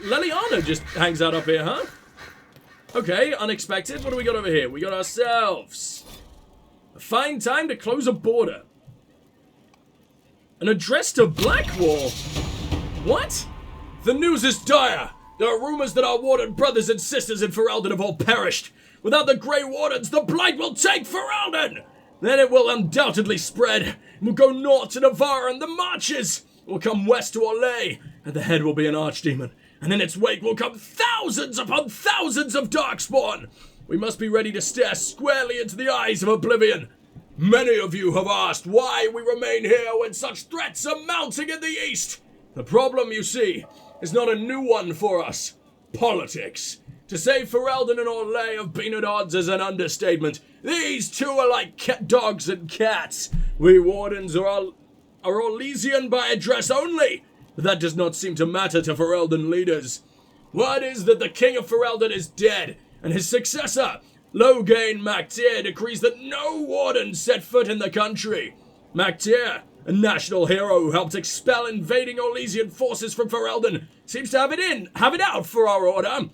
Leliana just hangs out up here, huh? Okay, unexpected. What do we got over here? We got ourselves a fine time to close a border. An address to Blackwall. What? The news is dire. There are rumors that our warden brothers and sisters in Ferelden have all perished. Without the Grey Wardens, the Blight will take Ferelden! Then it will undoubtedly spread. It will go north to Navarra and the Marches. It will come west to Orlais. At the head will be an archdemon. And in its wake will come thousands upon thousands of Darkspawn. We must be ready to stare squarely into the eyes of Oblivion. Many of you have asked why we remain here when such threats are mounting in the east. The problem, you see, is not a new one for us. Politics. To say Ferelden and Orlais have been at odds is an understatement. These two are like dogs and cats. We wardens are Orlesian by address only, but that does not seem to matter to Ferelden leaders. Word is that the King of Ferelden is dead, and his successor, Loghain Mactyr, decrees that no warden set foot in the country. Mactyr, a national hero who helped expel invading Orlesian forces from Ferelden, seems to have it out for our order.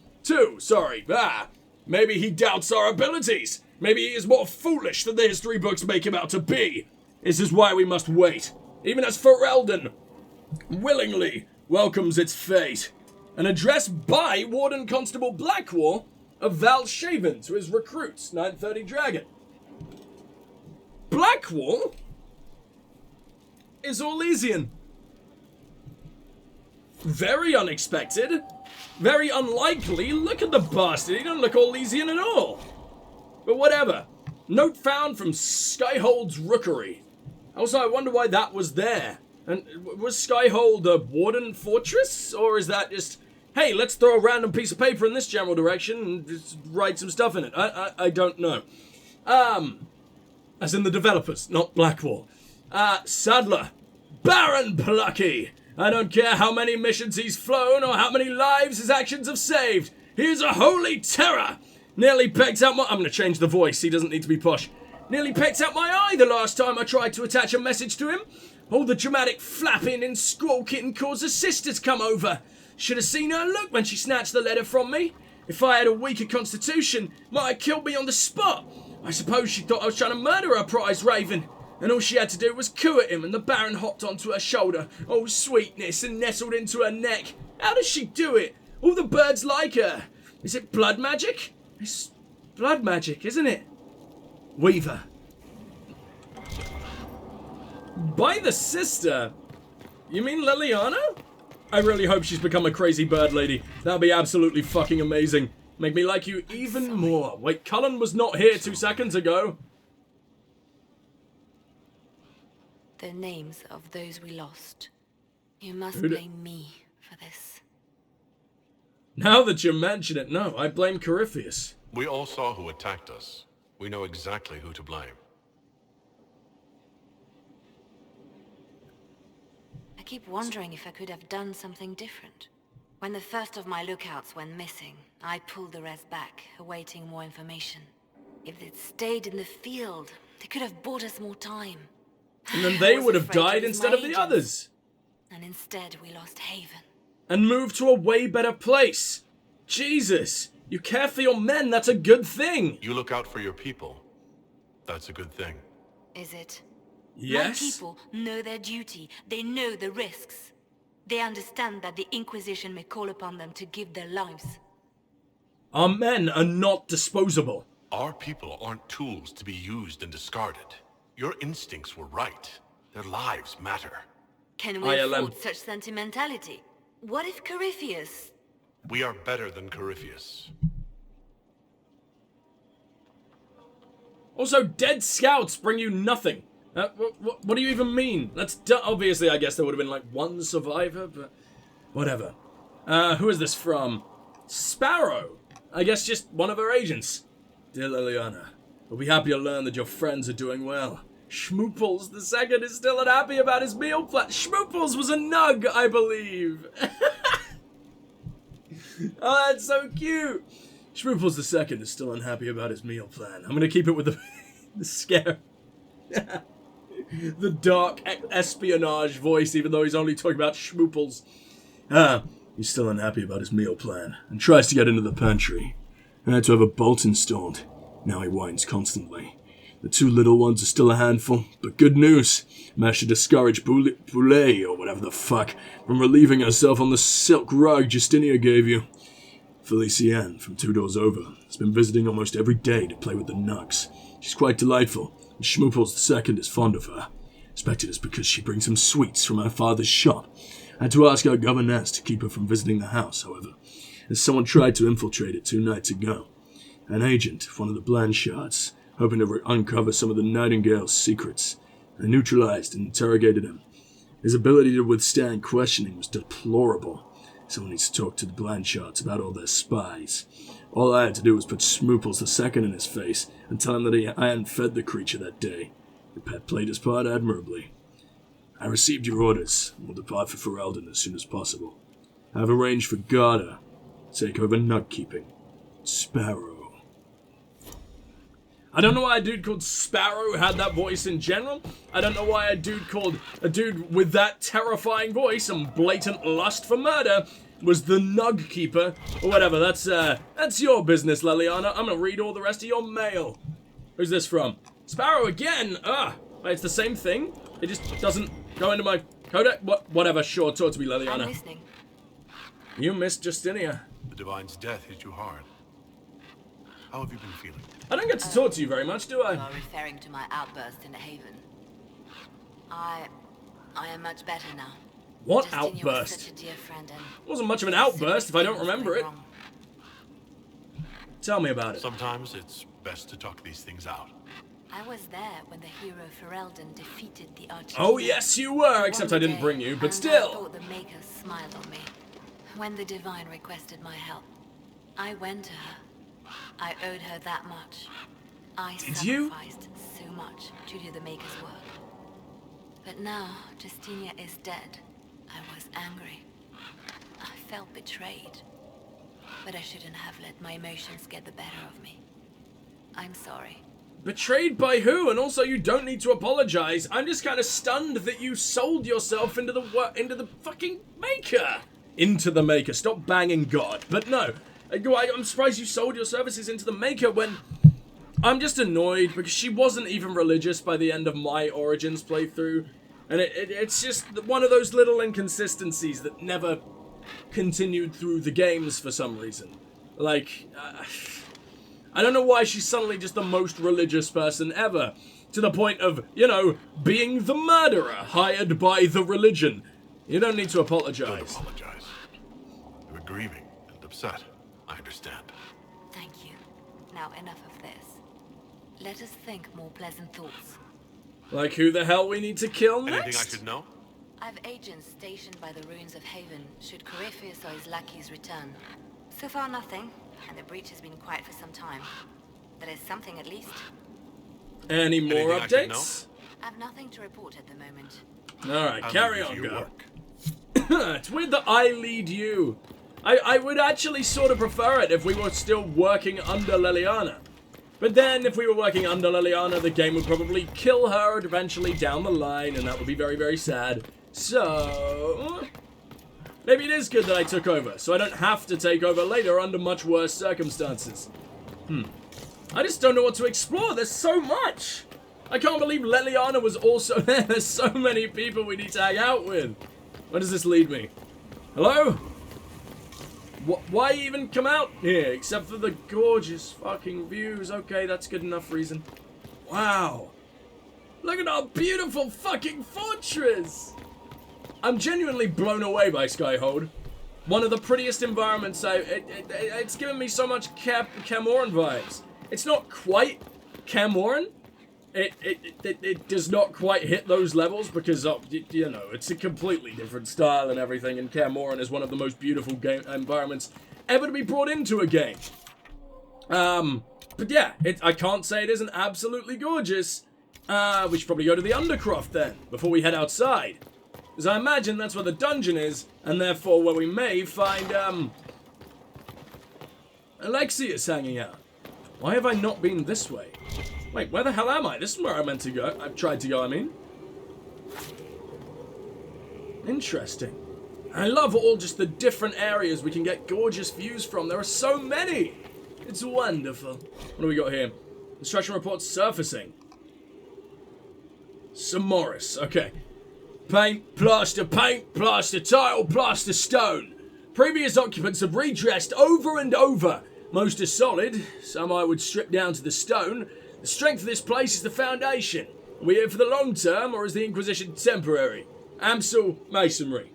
Maybe he doubts our abilities. Maybe he is more foolish than the history books make him out to be. This is why we must wait, even as Ferelden willingly welcomes its fate. An address by Warden Constable Blackwall of Valshaven to his recruits, 930 Dragon. Blackwall is Orlesian. Very unexpected. Very unlikely. Look at the bastard. He doesn't look Orlesian at all. But whatever. Note found from SKYHOLD's rookery. Also, I wonder why that was there. And was SKYHOLD a warden fortress? Or is that just, hey, let's throw a random piece of paper in this general direction and just write some stuff in it? I don't know. As in the developers, not Blackwall. Sadler. Baron Plucky. I don't care how many missions he's flown or how many lives his actions have saved. He is a holy terror. Nearly pecked out my... I'm going to change the voice. He doesn't need to be posh. Nearly pecked out my eye the last time I tried to attach a message to him. All the dramatic flapping and squawking caused his sister to come over. Should have seen her look when she snatched the letter from me. If I had a weaker constitution, might have killed me on the spot. I suppose she thought I was trying to murder her prize raven. And all she had to do was coo at him, and the Baron hopped onto her shoulder, oh sweetness, and nestled into her neck. How does she do it? All the birds like her. Is it blood magic? It's blood magic, isn't it? Weaver. By the sister? You mean Leliana? I really hope she's become a crazy bird lady. That'd be absolutely fucking amazing. Make me like you even more. Wait, Cullen was not here 2 seconds ago. The names of those we lost. You must blame me for this. Now that you mention it, no, I blame Corypheus. We all saw who attacked us. We know exactly who to blame. I keep wondering if I could have done something different. When the first of my lookouts went missing, I pulled the rest back, awaiting more information. If they'd stayed in the field, they could have bought us more time. And then they would have died instead of the others. And instead we lost Haven. And moved to a way better place. Jesus, you care for your men, that's a good thing. You look out for your people. That's a good thing. Is it? Yes. My people know their duty. They know the risks. They understand that the Inquisition may call upon them to give their lives. Our men are not disposable. Our people aren't tools to be used and discarded. Your instincts were right. Their lives matter. Can we afford such sentimentality? What if Corypheus... We are better than Corypheus. Also, dead scouts bring you nothing. What do you even mean? Obviously, I guess there would have been like one survivor, but whatever. Who is this from? Sparrow. I guess just one of her agents. Dear Leliana, we'll be happy to learn that your friends are doing well. Schmooples the second is still unhappy about his meal plan. Schmooples was a nug, I believe. Oh, that's so cute. Schmooples the second is still unhappy about his meal plan. I'm gonna keep it with the scare. The dark espionage voice, even though he's only talking about Schmooples. He's still unhappy about his meal plan and tries to get into the pantry. I had to have a bolt installed. Now he whines constantly. The 2 little ones are still a handful, but good news. Managed to discourage Poulet, or whatever the fuck, from relieving herself on the silk rug Justinia gave you. Felicienne, from 2 doors over, has been visiting almost every day to play with the nugs. She's quite delightful, and Schmooples II is fond of her. I expect it is because she brings him sweets from her father's shop. I had to ask our governess to keep her from visiting the house, however, as someone tried to infiltrate it 2 nights ago. An agent of one of the Blanchards, hoping to uncover some of the Nightingale's secrets. I neutralized and interrogated him. His ability to withstand questioning was deplorable. Someone needs to talk to the Blanchards about all their spies. All I had to do was put Schmooples II in his face and tell him that I hadn't fed the creature that day. The pet played his part admirably. I received your orders and will depart for Ferelden as soon as possible. I have arranged for Garda to take over nug keeping. Sparrow. I don't know why a dude called Sparrow had that voice in general. I don't know why a dude with that terrifying voice and blatant lust for murder was the nug keeper or whatever. That's your business, Leliana. I'm gonna read all the rest of your mail. Who's this from? Sparrow again. It's the same thing. It just doesn't go into my codec. Whatever. Sure, talk to me, Leliana. I'm listening. You missed Justinia. The Divine's death hit you hard. How have you been feeling? I don't get to talk to you very much, do I? You are referring to my outburst in the Haven. I am much better now. What Justinia was outburst? such a dear friend and It wasn't much of an outburst if I don't remember it. wrong. Tell me about it. Sometimes it's best to talk these things out. I was there when the hero Ferelden defeated the Archduke. Oh, yes, you were, except I didn't bring you, but still. I thought the Maker smiled on me. When the Divine requested my help, I went to her. I owed her that much. I Did you? sacrificed so much to do the Maker's work. But now, Justinia is dead. I was angry. I felt betrayed. But I shouldn't have let my emotions get the better of me. I'm sorry. Betrayed by who? And also, you don't need to apologize. I'm just kind of stunned that you sold yourself into the fucking Maker. Into the Maker. Stop banging God. But no. I'm surprised you sold your services into the Maker when... I'm just annoyed because she wasn't even religious by the end of my Origins playthrough. And it's just one of those little inconsistencies that never continued through the games for some reason. Like, I don't know why she's suddenly just the most religious person ever. To the point of, being the murderer hired by the religion. You don't need to apologize. Don't apologize. You were grieving and upset. I understand. Thank you. Now enough of this. Let us think more pleasant thoughts. Like who the hell we need to kill next? Anything I should know? I've agents stationed by the ruins of Haven should Corypheus or his lackeys return. So far nothing, and the breach has been quiet for some time. That is something at least. Any more Anything I should updates? I've nothing to report at the moment. Alright, I'll carry leave on, you to your go. work. It's weird that I lead you. I would actually sort of prefer it if we were still working under Leliana. But then, if we were working under Leliana, the game would probably kill her eventually down the line, and that would be very, very sad. So... maybe it is good that I took over, so I don't have to take over later under much worse circumstances. I just don't know what to explore. There's so much. I can't believe Leliana was also there. There's so many people we need to hang out with. Where does this lead me? Hello? Why even come out here, except for the gorgeous fucking views? Okay, that's good enough reason. Wow. Look at our beautiful fucking fortress. I'm genuinely blown away by SKYHOLD. One of the prettiest environments. It's given me so much Camoran vibes. It's not quite Camoran. It does not quite hit those levels because, it's a completely different style and everything, and Camoran is one of the most beautiful game environments ever to be brought into a game. But yeah, I can't say it isn't absolutely gorgeous. We should probably go to the Undercroft then, before we head outside. Because I imagine that's where the dungeon is, and therefore where we may find, Alexius hanging out. Why have I not been this way? Wait, where the hell am I? This is where I meant to go. I've tried to go, I mean. Interesting. I love all just the different areas we can get gorgeous views from. There are so many. It's wonderful. What do we got here? Construction reports surfacing. Samoris. Okay. Paint, plaster, tile, plaster, stone. Previous occupants have redressed over and over. Most are solid. Some I would strip down to the stone. The strength of this place is the foundation. Are we here for the long term, or is the Inquisition temporary? Amsel Masonry.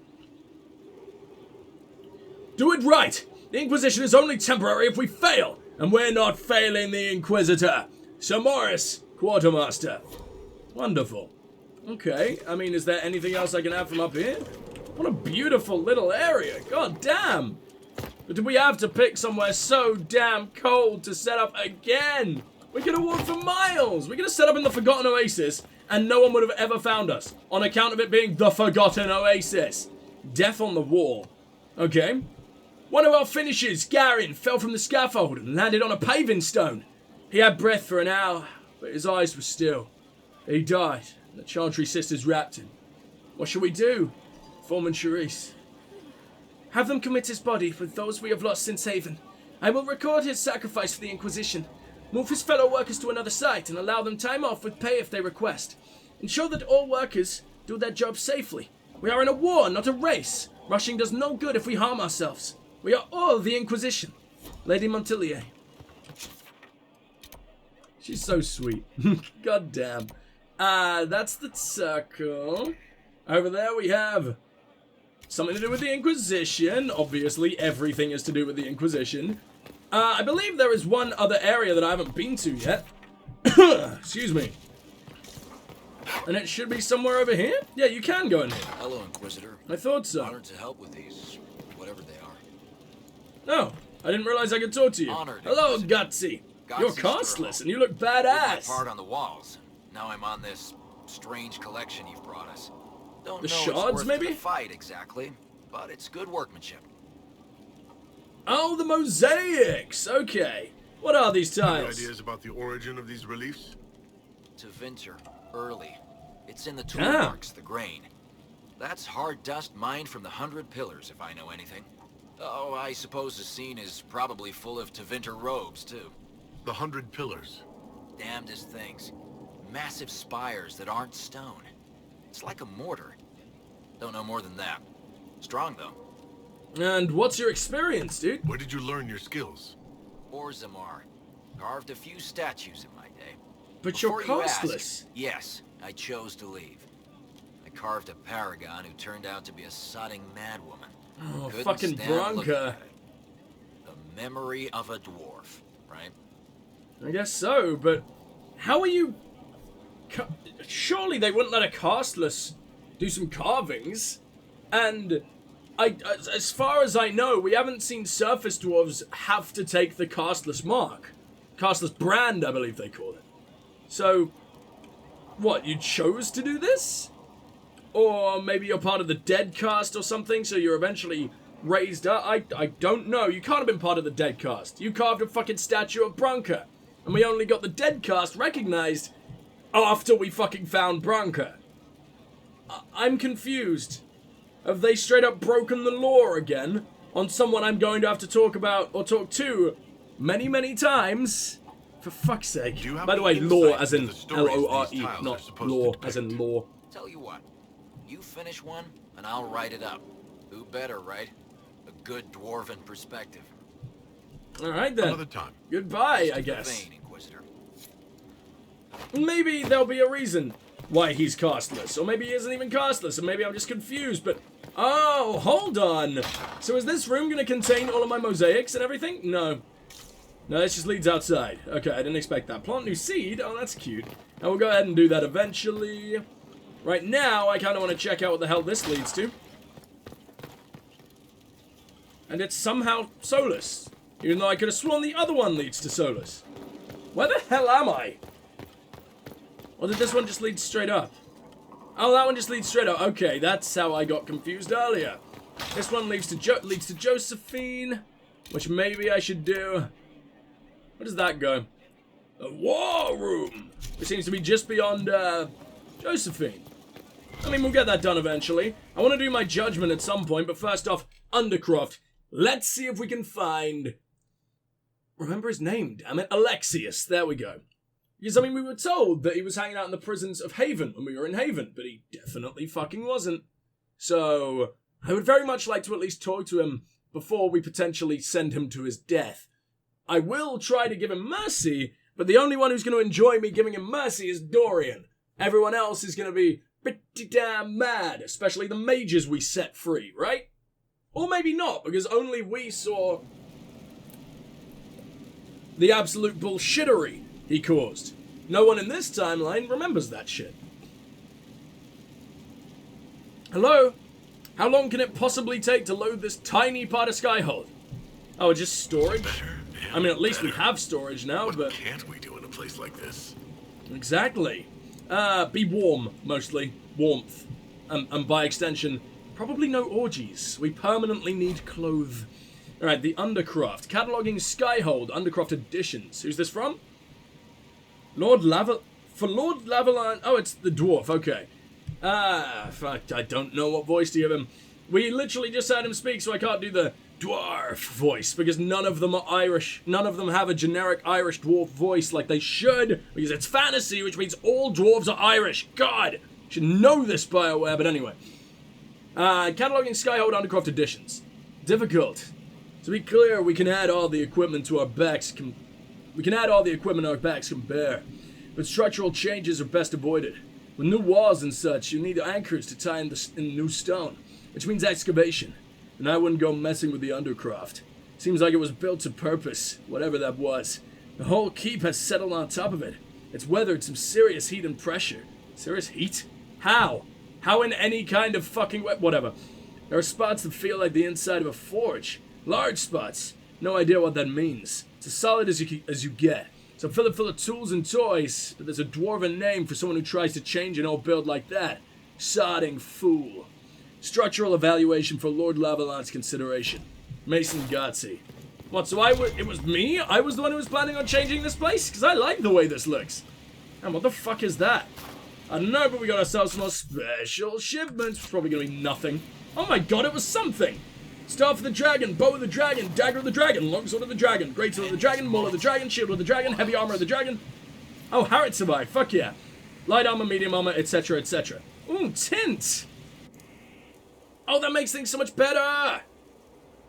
Do it right! The Inquisition is only temporary if we fail, and we're not failing the Inquisitor. Samoris, Quartermaster. Wonderful. Okay, I mean, is there anything else I can have from up here? What a beautiful little area, god damn! But do we have to pick somewhere so damn cold to set up again? We could have walked for miles! We could have set up in the Forgotten Oasis, and no one would have ever found us, on account of it being the Forgotten Oasis. Death on the wall. Okay. One of our finishers, Garin, fell from the scaffold and landed on a paving stone. He had breath for an hour, but his eyes were still. He died, and the Chantry sisters wrapped him. What shall we do? Foreman Charisse. Have them commit his body with those we have lost since Haven. I will record his sacrifice for the Inquisition. Move his fellow workers to another site and allow them time off with pay if they request. Ensure that all workers do their job safely. We are in a war, not a race. Rushing does no good if we harm ourselves. We are all the Inquisition. Lady Montilier. She's so sweet. God damn. That's the circle. Over there we have something to do with the Inquisition. Obviously, everything is to do with the Inquisition. I believe there is one other area that I haven't been to yet. Excuse me. And it should be somewhere over here? Yeah, you can go in here. Hello, Inquisitor. I thought so. Honored to help with these, whatever they are. No, I didn't realize I could talk to you. Honored, Hello, Inquisitor. Gutsy. You're castless and you look badass. Did my part on the walls. Now I'm on this strange collection you've brought us. Don't The know shards, it's worth maybe? the fight exactly, but it's good workmanship. Oh, the mosaics. Okay. What are these Any tiles? ideas about the origin of these reliefs? To Vinter, early. It's in the tool Ah. marks, the grain. That's hard dust mined from the 100 Pillars, if I know anything. Oh, I suppose the scene is probably full of Tevinter robes, too. The 100 Pillars. Damnedest things. Massive spires that aren't stone. It's like a mortar. Don't know more than that. Strong, though. And what's your experience, dude? Where did you learn your skills? Orzammar. Carved a few statues in my day. But Before you're you ask, castless. yes, I chose to leave. I carved a paragon who turned out to be a sodding madwoman. Oh, Couldn't fucking stand looking Bronca. at it. The memory of a dwarf, right? I guess so, but how are you... Surely they wouldn't let a castless do some carvings. And as far as I know, we haven't seen surface dwarves have to take the castless mark. Castless brand, I believe they call it. So, what, you chose to do this? Or maybe you're part of the dead cast or something, so you're eventually raised up? I don't know. You can't have been part of the dead cast. You carved a fucking statue of Bronca. And we only got the dead cast recognized after we fucking found Bronca. I'm confused. Have they straight up broken the law again on someone I'm going to have to talk about or talk to many, many times? For fuck's sake. Do you have By the any way, law insight as in into the stories Lore, these tiles are not supposed to law depict? as in law. Tell you what, you finish one, and I'll write it up. Who better, right? A good dwarven perspective. Alright then. Another time. Goodbye, I Keep the guess. vein, Inquisitor. Maybe there'll be a reason why he's castless. Or maybe he isn't even castless. Or maybe I'm just confused, but... Oh, hold on. So is this room going to contain all of my mosaics and everything? No. No, this just leads outside. Okay, I didn't expect that. Plant new seed? Oh, that's cute. And we'll go ahead and do that eventually. Right now, I kind of want to check out what the hell this leads to. And it's somehow Solus. Even though I could have sworn the other one leads to Solus. Where the hell am I? Or did this one just lead straight up? Oh, that one just leads straight up. Okay, that's how I got confused earlier. This one leads to Josephine, which maybe I should do. Where does that go? A war room, which seems to be just beyond Josephine. I mean, we'll get that done eventually. I want to do my judgment at some point, but first off, Undercroft. Let's see if we can find... Remember his name, damn it. Alexius. There we go. Because, I mean, we were told that he was hanging out in the prisons of Haven when we were in Haven, but he definitely fucking wasn't. So, I would very much like to at least talk to him before we potentially send him to his death. I will try to give him mercy, but the only one who's going to enjoy me giving him mercy is Dorian. Everyone else is going to be pretty damn mad, especially the mages we set free, right? Or maybe not, because only we saw the absolute bullshittery he caused. No one in this timeline remembers that shit. Hello? How long can it possibly take to load this tiny part of SKYHOLD? Oh, just storage? Better, I mean, at least we have storage now, what but... can't we do in a place like this? Exactly. Be warm, mostly. Warmth. And by extension, probably no orgies. We permanently need clothes. Alright, the Undercroft. Cataloging SKYHOLD, Undercroft Editions. Who's this from? Lord Lavalon... Oh, it's the dwarf, okay. Fuck, I don't know what voice to give him. We literally just heard him speak, so I can't do the dwarf voice, because none of them are Irish. None of them have a generic Irish dwarf voice like they should, because it's fantasy, which means all dwarves are Irish. God! Should know this, BioWare, but anyway. Cataloging SKYHOLD Undercroft Editions. Difficult. To be clear, we can add all the equipment to our backs our backs can bear, but structural changes are best avoided. With new walls and such, you need anchors to tie in new stone, which means excavation, and I wouldn't go messing with the Undercroft. Seems like it was built to purpose, whatever that was. The whole keep has settled on top of it. It's weathered some serious heat and pressure. Serious heat? How? How in any kind of fucking whatever. There are spots that feel like the inside of a forge. Large spots. No idea what that means. It's as solid as you get. So fill it full of tools and toys, but there's a dwarven name for someone who tries to change an old build like that. Sodding fool. Structural evaluation for Lord Lavalon's consideration. Mason Gotsey. What, so it was me? I was the one who was planning on changing this place? Because I like the way this looks. And what the fuck is that? I don't know, but we got ourselves some more special shipments. It's probably gonna be nothing. Oh my god, it was something! Staff of the dragon, bow of the dragon, dagger of the dragon, longsword of the dragon, greatsword of the dragon, maul of the dragon, shield of the dragon, heavy armor of the dragon. Oh, Harriet survived, fuck yeah. Light armor, medium armor, etc, etc. Ooh, tint! Oh, that makes things so much better!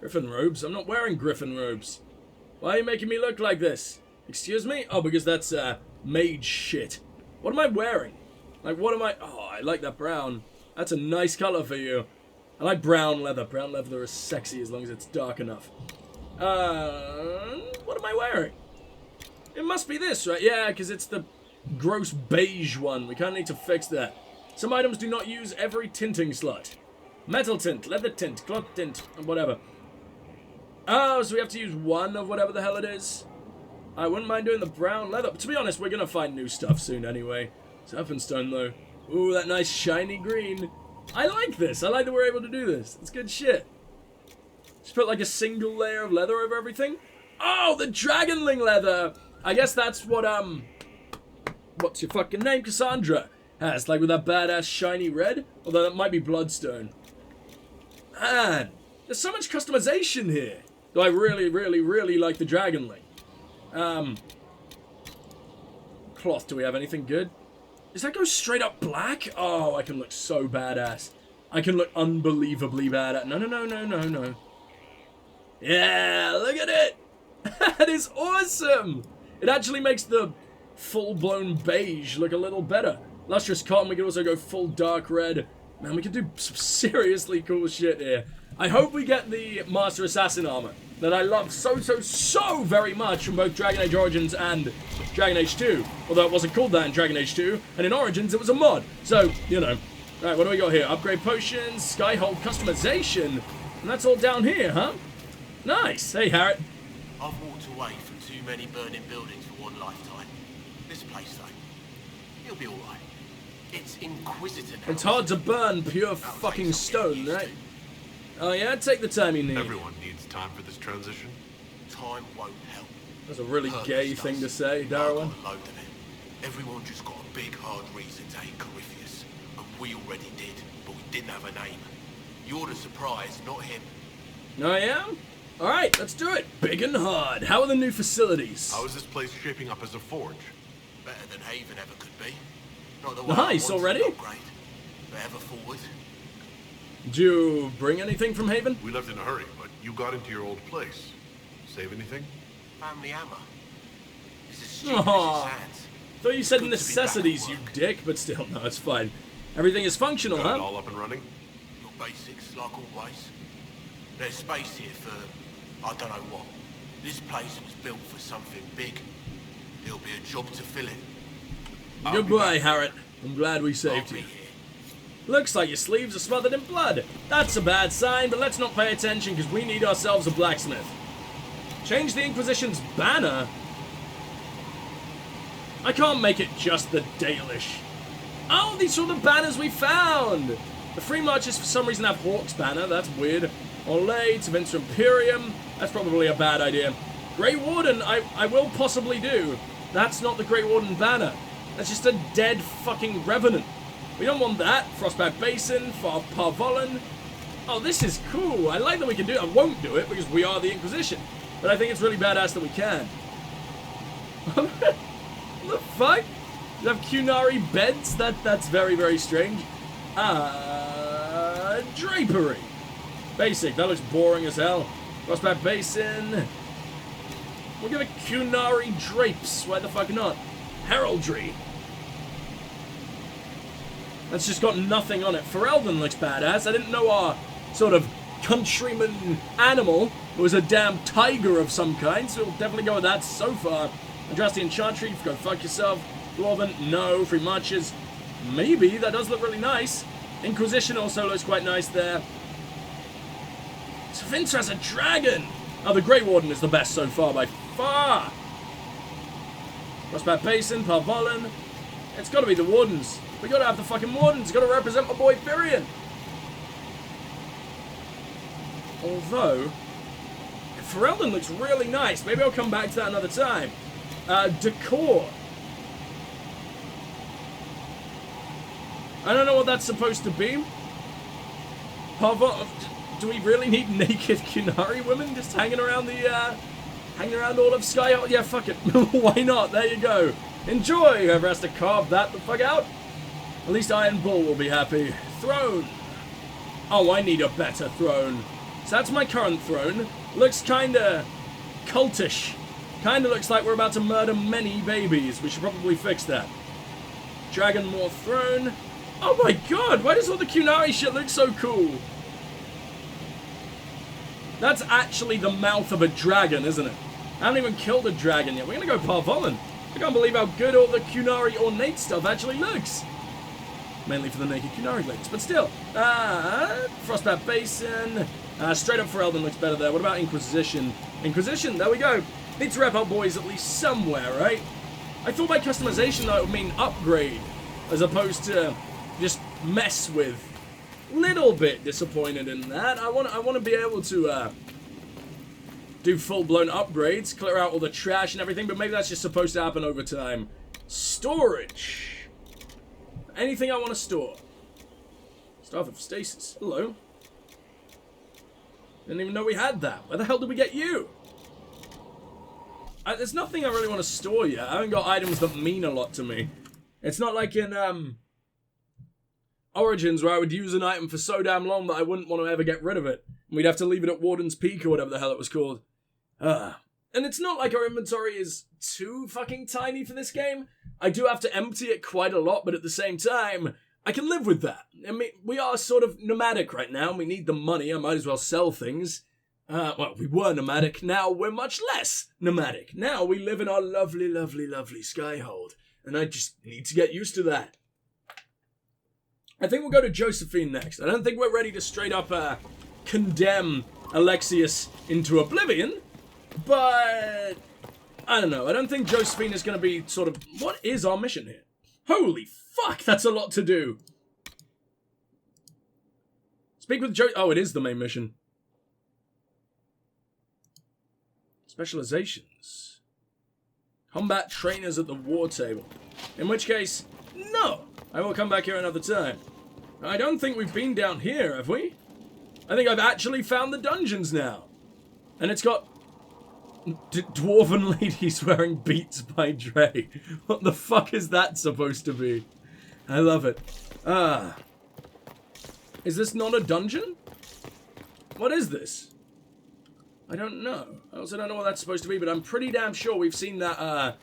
Griffin robes? I'm not wearing griffin robes. Why are you making me look like this? Excuse me? Oh, because that's, mage shit. What am I wearing? Like, what am I... Oh, I like that brown. That's a nice color for you. I like brown leather. Brown leather is sexy as long as it's dark enough. What am I wearing? It must be this, right? Yeah, because it's the gross beige one. We kind of need to fix that. Some items do not use every tinting slot. Metal tint, leather tint, cloth tint, and whatever. Oh, so we have to use one of whatever the hell it is? I wouldn't mind doing the brown leather. But to be honest, we're going to find new stuff soon anyway. Serpentstone, though. Ooh, that nice shiny green. I like this. I like that we're able to do this. It's good shit. Just put like a single layer of leather over everything. Oh, the dragonling leather. I guess that's what, what's your fucking name? Cassandra has. Like with that badass shiny red. Although that might be bloodstone. Man, there's so much customization here. Though I really, really, really like the dragonling. Cloth, do we have anything good? Does that go straight up black? Oh, I can look so badass. I can look unbelievably badass. No. Yeah, look at it. That is awesome. It actually makes the full-blown beige look a little better. Lustrous cotton, we can also go full dark red. Man, we can do some seriously cool shit here. I hope we get the Master Assassin armor that I love so very much from both Dragon Age Origins and Dragon Age 2. Although it wasn't called that in Dragon Age 2, and in Origins it was a mod. So, you know. Alright, what do we got here? Upgrade potions, SKYHOLD customization, and that's all down here, huh? Nice. Hey, Harriet. I've walked away from too many burning buildings for one lifetime. This place, though, it'll be alright. It's Inquisitor now. It's hard to burn pure fucking stone, right? Oh yeah, take the time you need. Everyone needs time for this transition. Time won't help. That's a really gay thing to say, Darawen. I've got a load of it. Everyone just got a big hard reason to hate Corypheus, and We already did, but we didn't have a name. You're the surprise, not him. I am? Alright, let's do it. Big and hard. How are the new facilities? How is this place shaping up as a forge? Better than Haven ever could be. Not the way Nice, I wanted already? to upgrade, but ever forward. Did you bring anything from Haven? We left in a hurry, but you got into your old place. Save anything? Family hammer. It's as stupid as it Aw. sounds. Thought you said Good to be necessities, back you at work. dick, but still, no, it's fine. Everything is functional, Got it huh? all up and running? Your basics, like always. There's space here for, I don't know what. This place was built for something big. There'll be a job to fill it. Goodbye, Harriet. I'm glad we I'll saved be you. here. Looks like your sleeves are smothered in blood. That's a bad sign, but let's not pay attention because we need ourselves a blacksmith. Change the Inquisition's banner? I can't make it just the Dalish. Oh, these are the banners we found! The Free Marchers for some reason have Hawke's banner, that's weird. Olay, Tevinter Imperium, that's probably a bad idea. Grey Warden, I will possibly do. That's not the Grey Warden banner. That's just a dead fucking Revenant. We don't want that. Frostback Basin, Parvolan. Oh, this is cool. I like that we can do it. I won't do it because we are the Inquisition. But I think it's really badass that we can. What the fuck? You have Qunari beds? That's very, very strange. Drapery. Basic. That looks boring as hell. Frostback Basin. We'll give it Qunari drapes. Why the fuck not? Heraldry. That's just got nothing on it. Ferelden looks badass. I didn't know our sort of countryman animal was a damn tiger of some kind, so we'll definitely go with that so far. Andrastian Chantry, go fuck yourself. Dwarven, no. Free Marches, maybe. That does look really nice. Inquisition also looks quite nice there. Tevinter has a dragon. Oh, the Grey Warden is the best so far by far. Frostback Basin, Parvolan. It's got to be the Wardens. We got to have the fucking Wardens. Got to represent my boy Firion. Although, Ferelden looks really nice. Maybe I'll come back to that another time. DECOR. I don't know what that's supposed to be. Do we really need naked Qunari women just hanging around all of SKYHOLD? Yeah, fuck it. Why not? There you go. Enjoy. Whoever has to carve that the fuck out. At least Iron Bull will be happy. Throne. Oh, I need a better throne. So that's my current throne. Looks kinda cultish. Kinda looks like we're about to murder many babies. We should probably fix that. Dragonmore throne. Oh my god, why does all the Qunari shit look so cool? That's actually the mouth of a dragon, isn't it? I haven't even killed a dragon yet. We're gonna go Parvolan. I can't believe how good all the Qunari ornate stuff actually looks. Mainly for the naked Qunari ladies, but still. Frostbat Basin. Straight up Ferelden looks better there. What about Inquisition? Inquisition, there we go. Need to wrap our boys at least somewhere, right? I thought by customization that would mean upgrade, as opposed to just mess with. Little bit disappointed in that. I want to be able to do full-blown upgrades, clear out all the trash and everything, but maybe that's just supposed to happen over time. Storage. Anything I want to store. Staff of Stasis. Hello. Didn't even know we had that. Where the hell did we get you? There's nothing I really want to store yet. I haven't got items that mean a lot to me. It's not like in Origins where I would use an item for so damn long that I wouldn't want to ever get rid of it. We'd have to leave it at Warden's Peak or whatever the hell it was called. And it's not like our inventory is too fucking tiny for this game. I do have to empty it quite a lot, but at the same time, I can live with that. I mean, we are sort of nomadic right now. We need the money. I might as well sell things. Well, we were nomadic. Now we're much less nomadic. Now we live in our lovely, lovely, lovely SKYHOLD. And I just need to get used to that. I think we'll go to Josephine next. I don't think we're ready to straight up condemn Alexius into oblivion. But I don't know. I don't think Josephine is going to be sort of... What is our mission here? Holy fuck, that's a lot to do. Speak with Oh, it is the main mission. Specializations. Combat trainers at the war table. In which case, no. I will come back here another time. I don't think we've been down here, have we? I think I've actually found the dungeons now. And it's got dwarven ladies wearing Beats by Dre. What the fuck is that supposed to be? I love it. Is this not a dungeon? What is this? I don't know. I also don't know what that's supposed to be, but I'm pretty damn sure we've seen that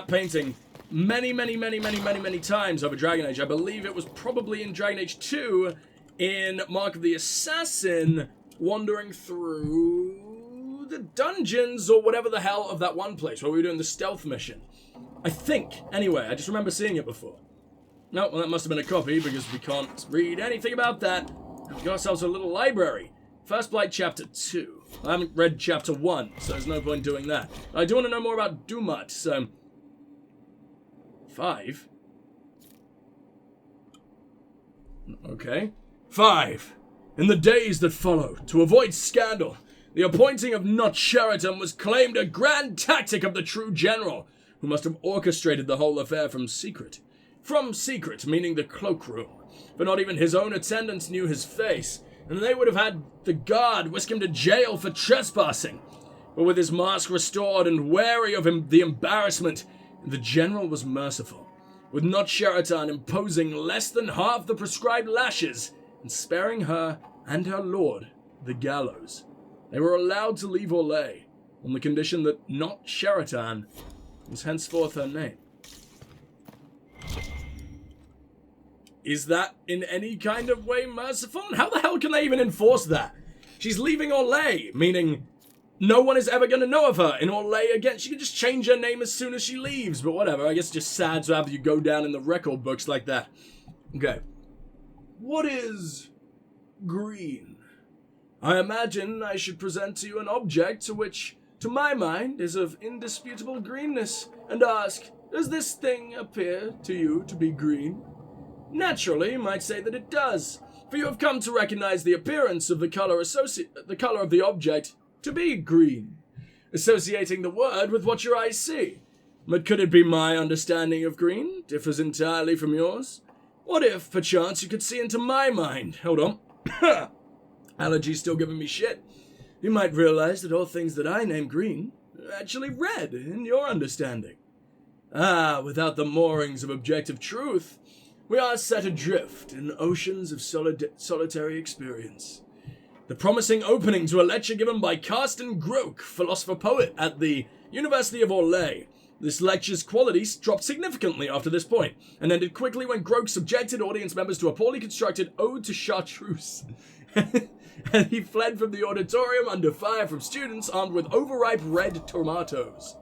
painting many times over Dragon Age. I believe it was probably in Dragon Age 2 in Mark of the Assassin, wandering through the dungeons or whatever the hell of that one place where we were doing the stealth mission. I think. Anyway, I just remember seeing it before. No, well, that must have been a copy because we can't read anything about that. We got ourselves a little library. First Blight Chapter 2. I haven't read Chapter 1, so there's no point doing that. I do want to know more about Dumat, so... 5? Okay. 5. In the days that followed, to avoid scandal, the appointing of Not Sheraton was claimed a grand tactic of the true general, who must have orchestrated the whole affair from secret. From secret, meaning the cloakroom. For not even his own attendants knew his face, and they would have had the guard whisk him to jail for trespassing. But with his mask restored and wary of the embarrassment, the general was merciful, with Not Sheraton imposing less than half the prescribed lashes and sparing her and her lord the gallows. They were allowed to leave Orlais on the condition that Not Sheraton was henceforth her name. Is that in any kind of way merciful? And how the hell can they even enforce that? She's leaving Orlais, meaning no one is ever going to know of her in Orlais again. She can just change her name as soon as she leaves, but whatever. I guess it's just sad to have you go down in the record books like that. Okay. What is green? I imagine I should present to you an object which, to my mind, is of indisputable greenness, and ask, does this thing appear to you to be green? Naturally, you might say that it does, for you have come to recognize the appearance of the color of the object to be green, associating the word with what your eyes see. But could it be my understanding of green differs entirely from yours? What if, perchance, you could see into my mind? Hold on. Allergy's still giving me shit. You might realize that all things that I name green are actually red in your understanding. Without the moorings of objective truth, we are set adrift in oceans of solitary experience. The promising opening to a lecture given by Carsten Groke, philosopher-poet at the University of Orlais. This lecture's quality dropped significantly after this point, and ended quickly when Groke subjected audience members to a poorly constructed ode to chartreuse. And he fled from the auditorium under fire from students armed with overripe red tomatoes.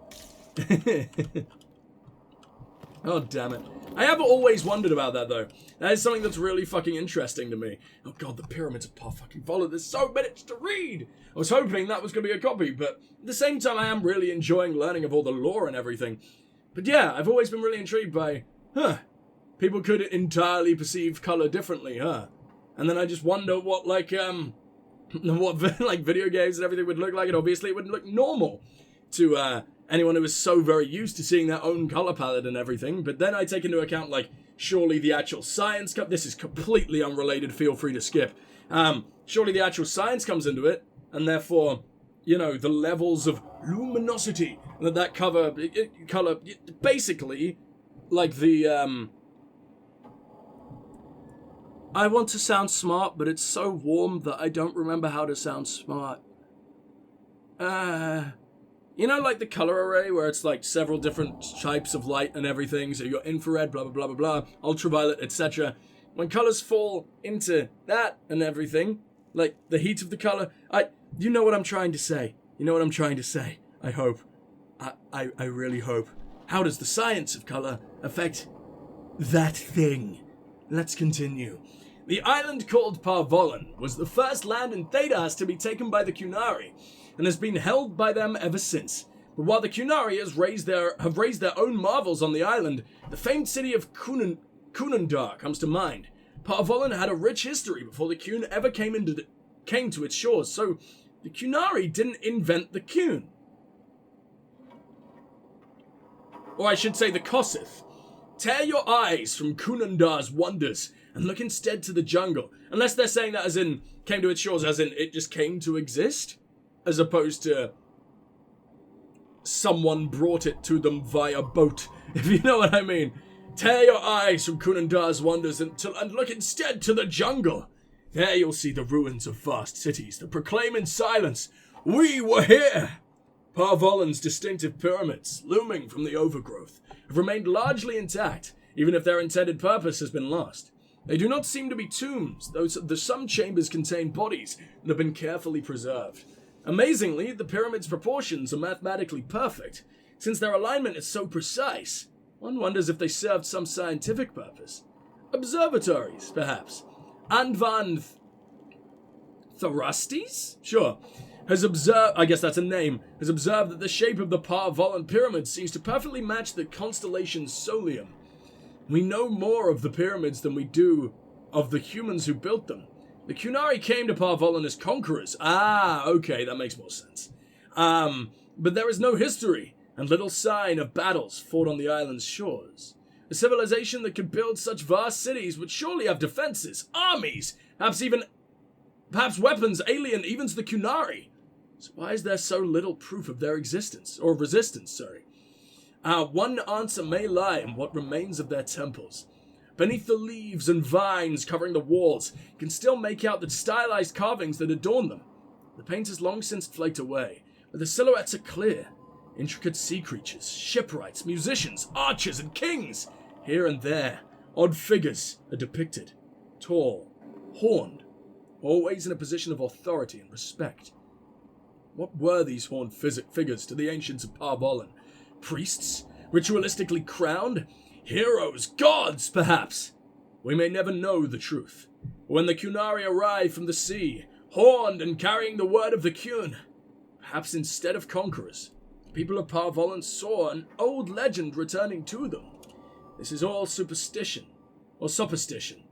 Oh, damn it. I have always wondered about that, though. That is something that's really fucking interesting to me. Oh god, the pyramids of fucking there's so minutes to read! I was hoping that was going to be a copy, but at the same time I am really enjoying learning of all the lore and everything. But yeah, I've always been really intrigued by, people could entirely perceive color differently, And then I just wonder what, what video games and everything would look like, and obviously it wouldn't look normal to, anyone who is so very used to seeing their own color palette and everything. But then I take into account, surely the actual science this is completely unrelated, feel free to skip. Surely the actual science comes into it, and therefore, the levels of luminosity that color, basically, I want to sound smart, but it's so warm that I don't remember how to sound smart. The color array where it's several different types of light and everything. So you got infrared, blah, blah, blah, blah, blah, ultraviolet, etc. When colors fall into that and everything, the heat of the color, you know what I'm trying to say. I hope. I really hope. How does the science of color affect that thing? Let's continue. The island called Parvolan was the first land in Thedas to be taken by the Qunari, and has been held by them ever since. But while the Qunari have raised their own marvels on the island, the famed city of Kunundar comes to mind. Parvolan had a rich history before the Qun ever came to its shores, so the Qunari didn't invent the Qun. Or I should say the Kossith. Tear your eyes from Kunundar's wonders, and look instead to the jungle. Unless they're saying that as in, came to its shores, as in, it just came to exist? As opposed to, someone brought it to them via boat, if you know what I mean. Tear your eyes from Kunandar's wonders and look instead to the jungle. There you'll see the ruins of vast cities that proclaim in silence, "We were here!" Parvolan's distinctive pyramids, looming from the overgrowth, have remained largely intact, even if their intended purpose has been lost. They do not seem to be tombs, though some chambers contain bodies that have been carefully preserved. Amazingly, the pyramid's proportions are mathematically perfect. Since their alignment is so precise, one wonders if they served some scientific purpose. Observatories, perhaps. Andvan Thrustes? Sure. Has observed, I guess that's a name, has observed that the shape of the Parvolan pyramid seems to perfectly match the constellation Solium. We know more of the pyramids than we do of the humans who built them. The Qunari came to Parvolan as conquerors. Ah, okay, that makes more sense. But there is no history, and little sign of battles fought on the island's shores. A civilization that could build such vast cities would surely have defenses, armies, perhaps weapons alien even to the Qunari. So why is there so little proof of their existence, or resistance, sorry? One answer may lie in what remains of their temples. Beneath the leaves and vines covering the walls, you can still make out the stylized carvings that adorn them. The paint has long since flaked away, but the silhouettes are clear. Intricate sea creatures, shipwrights, musicians, archers, and kings. Here and there, odd figures are depicted. Tall, horned, always in a position of authority and respect. What were these horned figures to the ancients of Parvolan? Priests? Ritualistically crowned? Heroes? Gods, perhaps? We may never know the truth. When the Qunari arrived from the sea, horned and carrying the word of the Qun, perhaps instead of conquerors, the people of Parvolan saw an old legend returning to them. This is all superstition, or superstition.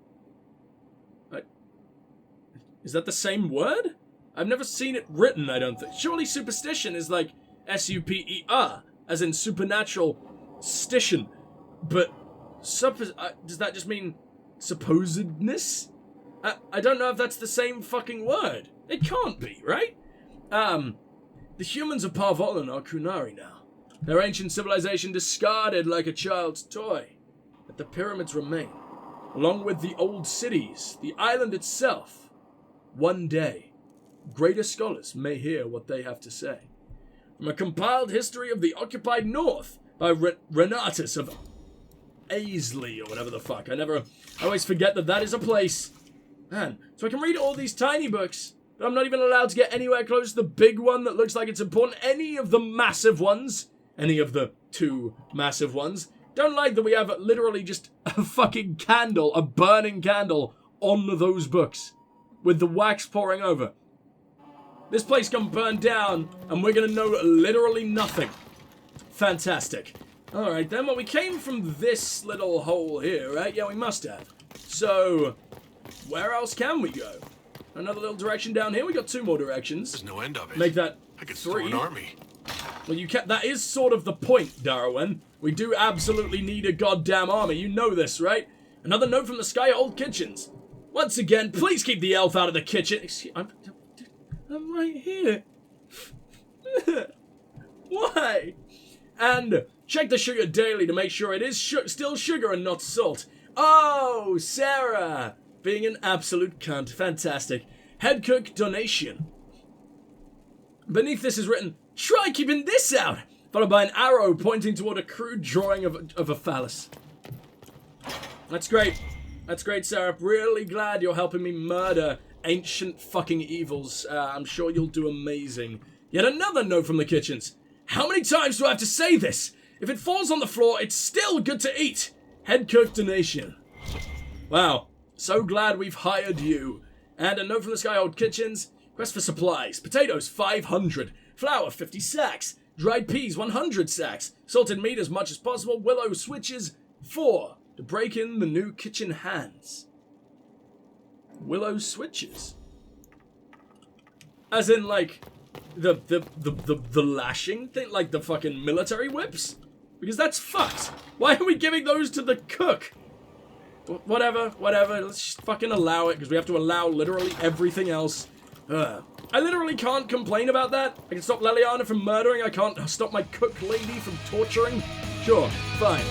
Is that the same word? I've never seen it written, I don't think. Surely superstition is like S-U-P-E-R, as in supernatural stition. But does that just mean supposedness? I don't know if that's the same fucking word. It can't be, right? The humans of Parvolan are Qunari now. Their ancient civilization discarded like a child's toy. But the pyramids remain, along with the old cities, the island itself. One day, greater scholars may hear what they have to say. From a compiled history of the occupied North by Renatus of Aisley, or whatever the fuck. I always forget that is a place. Man, so I can read all these tiny books, but I'm not even allowed to get anywhere close to the big one that looks like it's important. Any of the massive ones, any of the two massive ones, don't like that we have literally just a fucking candle, a burning candle, on those books, with the wax pouring over. This place can burn down, and we're gonna know literally nothing. Fantastic. Alright then, well, we came from this little hole here, right? Yeah, we must have. So, where else can we go? Another little direction down here. We got two more directions. There's no end of it. Make that I could 3. start an army. Well, that is sort of the point, Darawen. We do absolutely need a goddamn army. You know this, right? Another note from the SKYHOLD kitchens. Once again, please keep the elf out of the kitchen. I'm right here. Why? And check the sugar daily to make sure it is still sugar and not salt. Oh, Sarah! Being an absolute cunt. Fantastic. Head cook donation. Beneath this is written, try keeping this out! Followed by an arrow pointing toward a crude drawing of a phallus. That's great. That's great, Sarah. Really glad you're helping me murder ancient fucking evils. I'm sure you'll do amazing. Yet another note from the kitchens. How many times do I have to say this? If it falls on the floor, it's still good to eat. Head cook donation. Wow. So glad we've hired you. And a note from the SKYHOLD kitchens. Quest for supplies. Potatoes, 500. Flour, 50 sacks. Dried peas, 100 sacks. Salted meat as much as possible. Willow switches, 4. To break in the new kitchen hands. Willow switches. As in, like, the lashing thing? Like the fucking military whips? Because that's fucked. Why are we giving those to the cook? Whatever. Let's just fucking allow it, because we have to allow literally everything else. I literally can't complain about that. I can stop Leliana from murdering. I can't stop my cook lady from torturing. Sure, fine.